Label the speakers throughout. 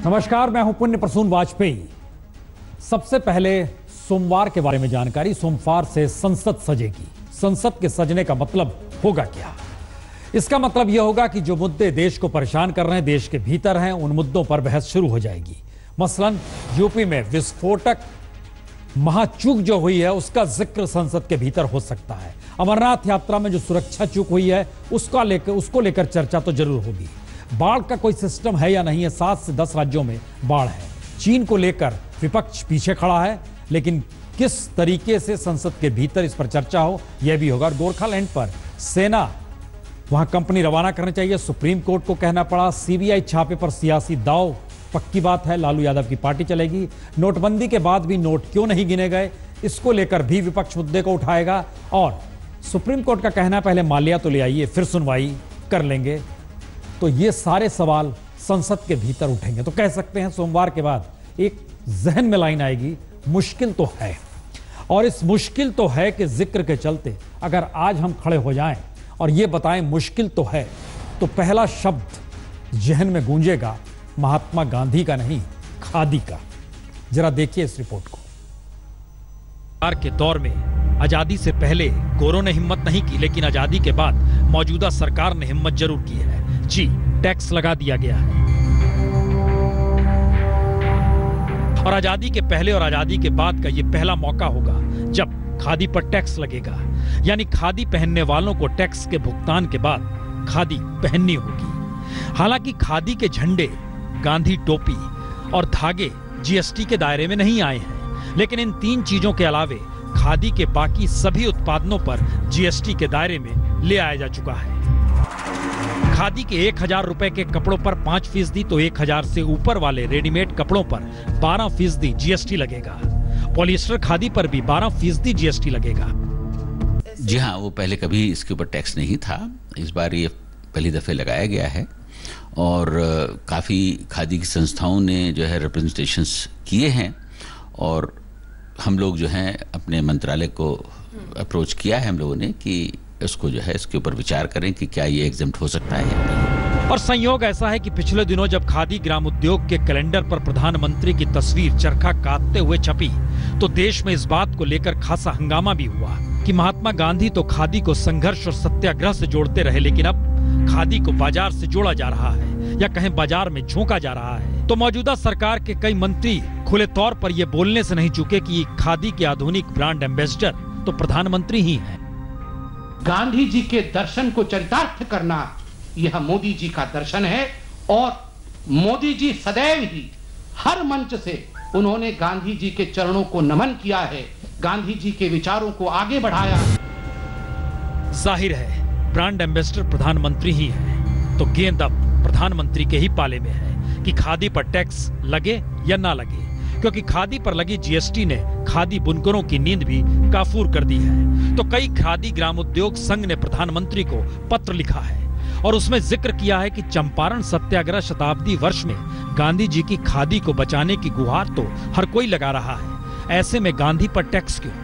Speaker 1: नमस्कार, मैं हूं पुण्य प्रसून वाजपेयी। सबसे पहले सोमवार के बारे में जानकारी। सोमवार से संसद सजेगी। संसद के सजने का मतलब होगा क्या? इसका मतलब यह होगा कि जो मुद्दे देश को परेशान कर रहे हैं, देश के भीतर हैं, उन मुद्दों पर बहस शुरू हो जाएगी। मसलन यूपी में विस्फोटक महाचूक जो हुई है, उसका जिक्र संसद के भीतर हो सकता है। अमरनाथ यात्रा में जो सुरक्षा चूक हुई है, उसको लेकर चर्चा तो जरूर होगी। बाढ़ का कोई सिस्टम है या नहीं है? 7 से 10 राज्यों में बाढ़ है। चीन को लेकर विपक्ष पीछे खड़ा है, लेकिन किस तरीके से संसद के भीतर इस पर चर्चा हो, यह भी होगा। गोरखालैंड पर सेना वहां कंपनी रवाना करनी चाहिए, सुप्रीम कोर्ट को कहना पड़ा। सीबीआई छापे पर सियासी दांव, पक्की बात है, लालू यादव की पार्टी चलेगी। नोटबंदी के बाद भी नोट क्यों नहीं गिने गए, इसको लेकर भी विपक्ष मुद्दे को उठाएगा। और सुप्रीम कोर्ट का कहना, पहले माल्या तो ले आइए, फिर सुनवाई कर लेंगे। तो ये सारे सवाल संसद के भीतर उठेंगे। तो कह सकते हैं सोमवार के बाद एक जहन में लाइन आएगी, मुश्किल तो है। और इस मुश्किल तो है कि जिक्र के चलते अगर आज हम खड़े हो जाएं और ये बताएं मुश्किल तो है, तो पहला शब्द जहन में गूंजेगा महात्मा गांधी का नहीं, खादी का। जरा देखिए इस रिपोर्ट को। के दौर में आजादी से पहले गोरों ने हिम्मत नहीं की, लेकिन आजादी के बाद मौजूदा सरकार ने हिम्मत जरूर की है। जी, टैक्स लगा दिया गया है। और आजादी के पहले और आजादी के बाद का यह पहला मौका होगा जब खादी पर टैक्स लगेगा। यानी खादी पहनने वालों को टैक्स के भुगतान के बाद खादी पहननी होगी। हालांकि खादी के झंडे, गांधी टोपी और धागे जीएसटी के दायरे में नहीं आए हैं, लेकिन इन 3 चीजों के अलावे खादी के बाकी सभी उत्पादनों पर जीएसटी के दायरे में ले आया जा चुका है। खादी के 1000 रुपए के कपड़ों पर 5% तो 1000 से ऊपर वाले रेडीमेड कपड़ों पर 12% जीएसटी लगेगा। पॉलिएस्टर खादी पर भी 12% जीएसटी लगेगा।
Speaker 2: जी हाँ, वो पहले कभी इसके ऊपर टैक्स नहीं था, इस बार ये पहली दफे लगाया गया है। और काफ़ी खादी की संस्थाओं ने जो है रिप्रेजेंटेशंस किए हैं, और हम लोग जो हैं अपने मंत्रालय को अप्रोच किया है हम लोगों ने कि इसको जो है इसके ऊपर विचार करें कि क्या ये एग्जेम्प्ट हो सकता है या नहीं।
Speaker 1: और संयोग ऐसा है कि पिछले दिनों जब खादी ग्राम उद्योग के कैलेंडर पर प्रधानमंत्री की तस्वीर चरखा काटते हुए छपी, तो देश में इस बात को लेकर खासा हंगामा भी हुआ कि महात्मा गांधी तो खादी को संघर्ष और सत्याग्रह से जोड़ते रहे, लेकिन अब खादी को बाजार से जोड़ा जा रहा है, या कहें बाजार में झोंका जा रहा है। तो मौजूदा सरकार के कई मंत्री खुले तौर पर यह बोलने से नहीं चूके कि खादी के आधुनिक ब्रांड एम्बेसडर तो प्रधानमंत्री ही हैं।
Speaker 3: गांधी जी के दर्शन को चरितार्थ करना, यह मोदी जी का दर्शन है। और मोदी जी सदैव ही हर मंच से उन्होंने गांधी जी के चरणों को नमन किया है, गांधी जी के विचारों को आगे बढ़ाया।
Speaker 1: जाहिर है ब्रांड एम्बेसडर प्रधानमंत्री ही है, तो गेंद अब प्रधानमंत्री के ही पाले में है कि खादी पर टैक्स लगे या ना लगे, क्योंकि खादी पर लगी जीएसटी ने खादी बुनकरों की नींद भी काफूर कर दी है। तो कई खादी ग्रामोद्योग संघ ने प्रधानमंत्री को पत्र लिखा है और उसमें जिक्र किया है कि चंपारण सत्याग्रह शताब्दी वर्ष में गांधी जी की खादी को बचाने की गुहार तो हर कोई लगा रहा है, ऐसे में गांधी पर टैक्स क्यों?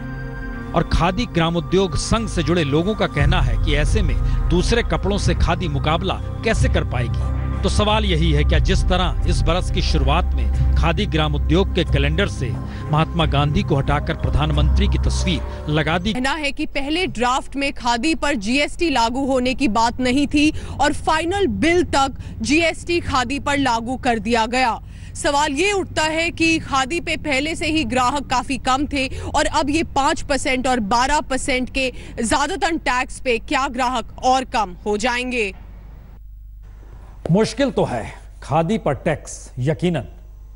Speaker 1: और खादी ग्रामोद्योग संघ से जुड़े लोगों का कहना है कि ऐसे में दूसरे कपड़ों से खादी मुकाबला कैसे कर पाएगी। तो सवाल यही है, क्या जिस तरह इस बरस की शुरुआत में खादी ग्राम उद्योग के कैलेंडर से महात्मा गांधी को हटाकर प्रधानमंत्री की तस्वीर लगा दी।
Speaker 4: कहना है कि पहले ड्राफ्ट में खादी पर जीएसटी लागू होने की बात नहीं थी और फाइनल बिल तक जीएसटी खादी पर लागू कर दिया गया। सवाल ये उठता है कि खादी पे पहले से ही ग्राहक काफी कम थे और अब ये 5% और 12% के ज्यादातर टैक्स पे क्या ग्राहक और कम हो जाएंगे?
Speaker 1: मुश्किल तो है खादी पर टैक्स, यकीनन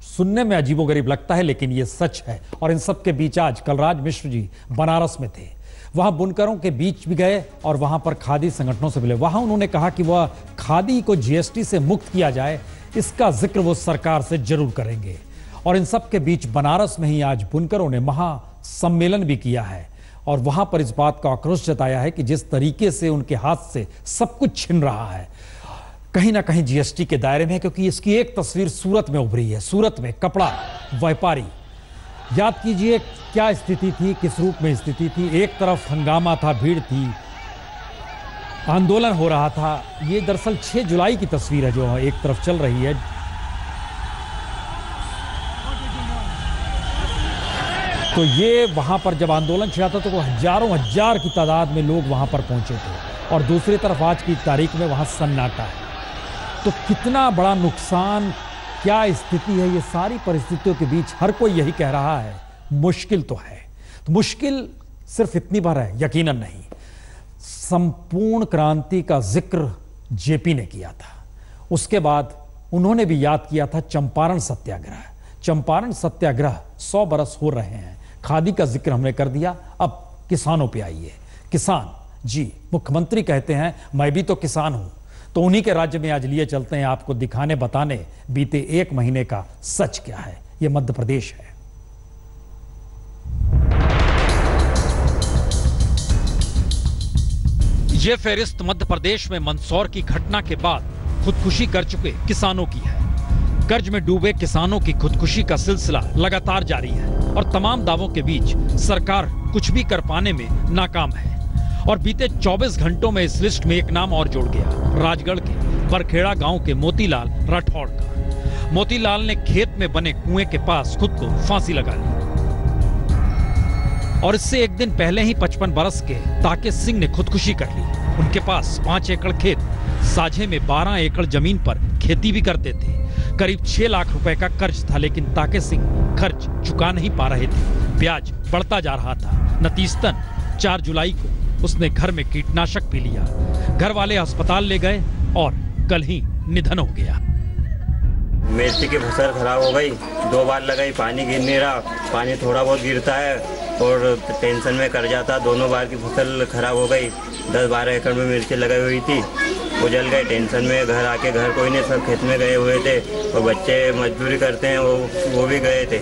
Speaker 1: सुनने में अजीबोगरीब लगता है, लेकिन यह सच है। और इन सब के बीच आज कलराज मिश्र जी बनारस में थे, वहां बुनकरों के बीच भी गए और वहां पर खादी संगठनों से मिले। वहां उन्होंने कहा कि वह खादी को जीएसटी से मुक्त किया जाए, इसका जिक्र वो सरकार से जरूर करेंगे। और इन सब के बीच बनारस में ही आज बुनकरों ने महासम्मेलन भी किया है और वहां पर इस बात का आक्रोश जताया है कि जिस तरीके से उनके हाथ से सब कुछ छिन रहा है, कहीं ना कहीं जीएसटी के दायरे में है। क्योंकि इसकी एक तस्वीर सूरत में उभरी है। सूरत में कपड़ा व्यापारी, याद कीजिए क्या स्थिति थी, किस रूप में स्थिति थी। एक तरफ हंगामा था, भीड़ थी, आंदोलन हो रहा था। ये दरअसल 6 जुलाई की तस्वीर है जो एक तरफ चल रही है। तो ये वहां पर जब आंदोलन छिड़ा था तो वो हजारों हजार की तादाद में लोग वहां पर पहुंचे थे, और दूसरी तरफ आज की तारीख में वहां सन्नाटा है। तो कितना बड़ा नुकसान, क्या स्थिति है, ये सारी परिस्थितियों के बीच हर कोई यही कह रहा है मुश्किल तो है। तो मुश्किल सिर्फ इतनी बार है, यकीनन नहीं। संपूर्ण क्रांति का जिक्र जेपी ने किया था, उसके बाद उन्होंने भी याद किया था चंपारण सत्याग्रह। चंपारण सत्याग्रह 100 बरस हो रहे हैं। खादी का जिक्र हमने कर दिया, अब किसानों पे आइए। किसान जी, मुख्यमंत्री कहते हैं मैं भी तो किसान हूं, तो उन्हीं के राज्य में आज लिए चलते हैं आपको दिखाने बताने बीते 1 महीने का सच क्या है। यह मध्य प्रदेश है। यह फेरिस्त मध्य प्रदेश में मंदसौर की घटना के बाद खुदकुशी कर चुके किसानों की है। कर्ज में डूबे किसानों की खुदकुशी का सिलसिला लगातार जारी है और तमाम दावों के बीच सरकार कुछ भी कर पाने में नाकाम है। और बीते 24 घंटों में इस लिस्ट में एक नाम और जुड़ गया, राजगढ़ के बरखेड़ा गांव के मोतीलाल राठौड़ का। मोतीलाल ने खेत में बने कुएं के पास खुद को फांसी लगा ली, और इससे एक दिन पहले ही 55 बरस के ताके सिंह ने खुदकुशी कर ली। उनके पास 5 एकड़ खेत, साझे में 12 एकड़ जमीन पर खेती भी करते थे। करीब 6 लाख रुपए का कर्ज था, लेकिन ताके सिंह कर्ज चुका नहीं पा रहे थे। ब्याज बढ़ता जा रहा था। नतीजतन 4 जुलाई को उसने घर में कीटनाशक पी लिया। घर वाले अस्पताल ले गए और कल ही निधन हो गया।
Speaker 5: मिर्ची की फसल खराब हो गई, 2 बार लगाई, पानी गिर नहीं रहा, पानी थोड़ा बहुत गिरता है और टेंशन में कर जाता। दोनों बार की फसल खराब हो गई। 10-12 एकड़ में मिर्ची लगाई हुई थी, वो जल गए। टेंशन में घर आके, घर कोई नहीं, सब खेत में गए हुए थे और बच्चे मजदूरी करते हैं, वो भी गए थे।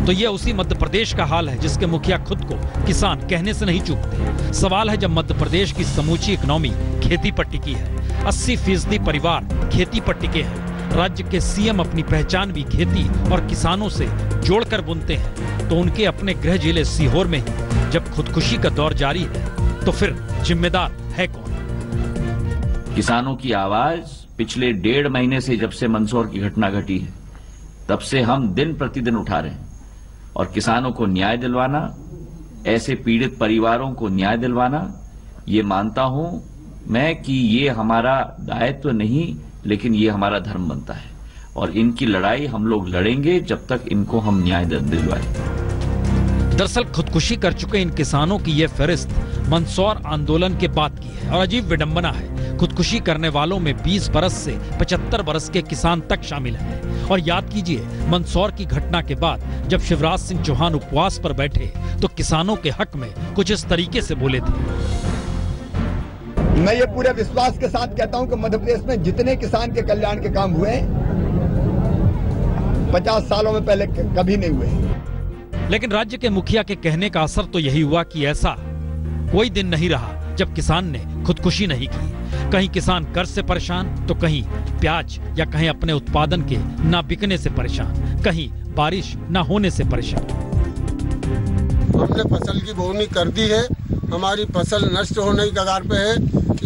Speaker 1: तो ये उसी मध्य प्रदेश का हाल है जिसके मुखिया खुद को किसान कहने से नहीं चूकते। सवाल है, जब मध्य प्रदेश की समूची इकोनॉमी खेती पर टिकी है, 80% परिवार खेती पर टिके हैं, राज्य के सीएम अपनी पहचान भी खेती और किसानों से जोड़कर बुनते हैं, तो उनके अपने गृह जिले सीहोर में ही जब खुदकुशी का दौर जारी है तो फिर जिम्मेदार है कौन?
Speaker 6: किसानों की आवाज पिछले 1.5 महीने से, जब से मंदसौर की घटना घटी है, तब से हम दिन प्रतिदिन उठा रहे हैं। और किसानों को न्याय दिलवाना, ऐसे पीड़ित परिवारों को न्याय दिलवाना, ये मानता हूं मैं कि ये हमारा दायित्व नहीं, लेकिन ये हमारा धर्म बनता है। और इनकी लड़ाई हम लोग लड़ेंगे जब तक इनको हम न्याय दिलवाएं।
Speaker 1: दरअसल खुदकुशी कर चुके इन किसानों की यह फहरिस्त मंदसौर आंदोलन के बाद की है, और अजीब विडंबना है, खुदकुशी करने वालों में 20 बरस से 75 बरस के किसान तक शामिल हैं। और याद कीजिए, मंदसौर की घटना के बाद जब शिवराज सिंह चौहान उपवास पर बैठे तो किसानों के हक में कुछ इस तरीके से बोले थे।
Speaker 7: मैं ये पूरे विश्वास के साथ कहता हूं कि मध्य प्रदेश में जितने किसान के कल्याण के काम हुए 50 सालों में पहले कभी नहीं हुए।
Speaker 1: लेकिन राज्य के मुखिया के कहने का असर तो यही हुआ कि ऐसा कोई दिन नहीं रहा जब किसान ने खुदकुशी नहीं की। कहीं किसान कर्ज से परेशान, तो कहीं प्याज या कहीं अपने उत्पादन के ना बिकने से परेशान, कहीं बारिश ना होने से परेशान।
Speaker 8: हमने फसल की बोनी कर दी है, हमारी फसल नष्ट होने की कगार पे है,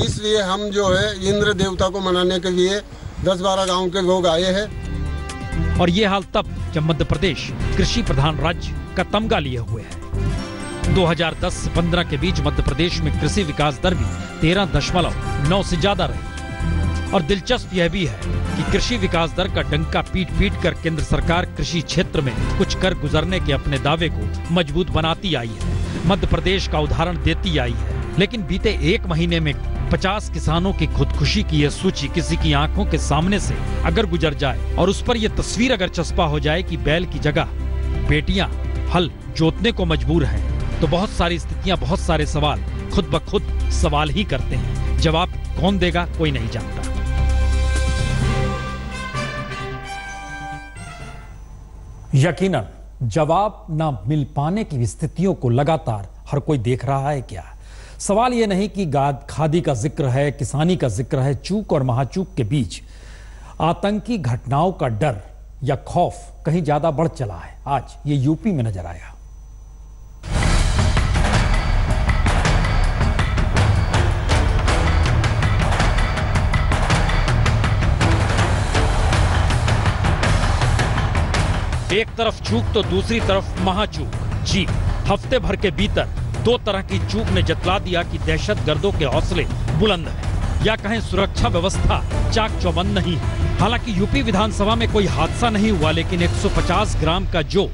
Speaker 8: इसलिए हम जो है इंद्र देवता को मनाने के लिए 10-12 गांव के लोग आए हैं।
Speaker 1: और ये हाल तब जब मध्य प्रदेश कृषि प्रधान राज्य का तमगा लिए हुए है। 2010 से 15 के बीच मध्य प्रदेश में कृषि विकास दर भी 13.9 से ज्यादा रही। और दिलचस्प यह भी है कि कृषि विकास दर का डंका पीट कर केंद्र सरकार कृषि क्षेत्र में कुछ कर गुजरने के अपने दावे को मजबूत बनाती आई है, मध्य प्रदेश का उदाहरण देती आई है। लेकिन बीते 1 महीने में 50 किसानों की खुदकुशी की यह सूची किसी की आंखों के सामने से अगर गुजर जाए और उस पर यह तस्वीर अगर चस्पा हो जाए कि बैल की जगह बेटियां हल जोतने को मजबूर हैं, तो बहुत सारी स्थितियां, बहुत सारे सवाल खुद ब खुद सवाल ही करते हैं। जवाब कौन देगा, कोई नहीं जानता। यकीनन जवाब ना मिल पाने की स्थितियों को लगातार हर कोई देख रहा है। क्या सवाल यह नहीं कि खादी का जिक्र है, किसानी का जिक्र है, चूक और महाचूक के बीच आतंकी घटनाओं का डर या खौफ कहीं ज्यादा बढ़ चला है। आज ये यूपी में नजर आया। एक तरफ चूक तो दूसरी तरफ महाचूक। जी, हफ्ते भर के भीतर दो तरह की चूक ने जतला दिया कि दहशतगर्दों के हौसले बुलंद हैं, या कहें सुरक्षा व्यवस्था चाक चौबंद नहीं है। हालांकि यूपी विधानसभा में कोई हादसा नहीं हुआ, लेकिन 150 ग्राम का जो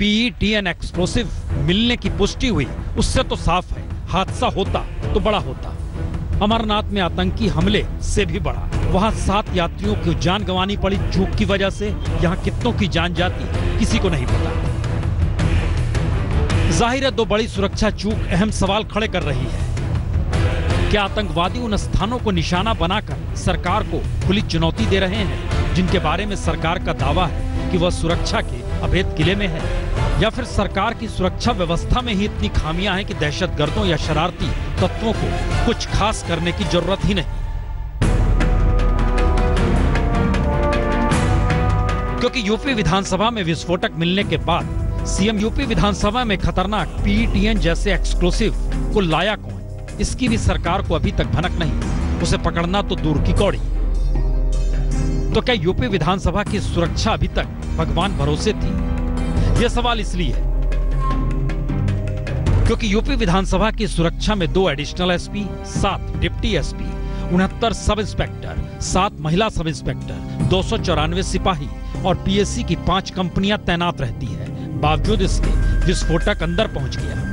Speaker 1: PETN एक्सप्लोसिव मिलने की पुष्टि हुई, उससे तो साफ है हादसा होता तो बड़ा होता। अमरनाथ में आतंकी हमले से भी बड़ा। वहां 7 यात्रियों को जान गंवानी पड़ी चूक की वजह से। यहाँ कितनों की जान जाती किसी को नहीं पता। जाहिर है दो बड़ी सुरक्षा चूक अहम सवाल खड़े कर रही है। क्या आतंकवादी उन स्थानों को निशाना बनाकर सरकार को खुली चुनौती दे रहे हैं जिनके बारे में सरकार का दावा है कि वह सुरक्षा के अभेद किले में है, या फिर सरकार की सुरक्षा व्यवस्था में ही इतनी खामियां हैं कि दहशतगर्दों या शरारती तत्वों को कुछ खास करने की जरूरत ही नहीं। क्योंकि यूपी विधानसभा में विस्फोटक मिलने के बाद सीएम यूपी विधानसभा में खतरनाक PETN जैसे एक्सप्लोसिव को लाया कौन, इसकी भी सरकार को अभी तक भनक नहीं। उसे पकड़ना तो दूर की कौड़ी। तो क्या यूपी विधानसभा की सुरक्षा अभी तक भगवान भरोसे थी? यह सवाल इसलिए है क्योंकि यूपी विधानसभा की सुरक्षा में 2 additional SP, 7 deputy SP, 69 sub inspector, 7 महिला सब इंस्पेक्टर, 294 सिपाही और PSC की 5 कंपनियां तैनात रहती है। बावजूद इसके विस्फोटक अंदर पहुंच गया।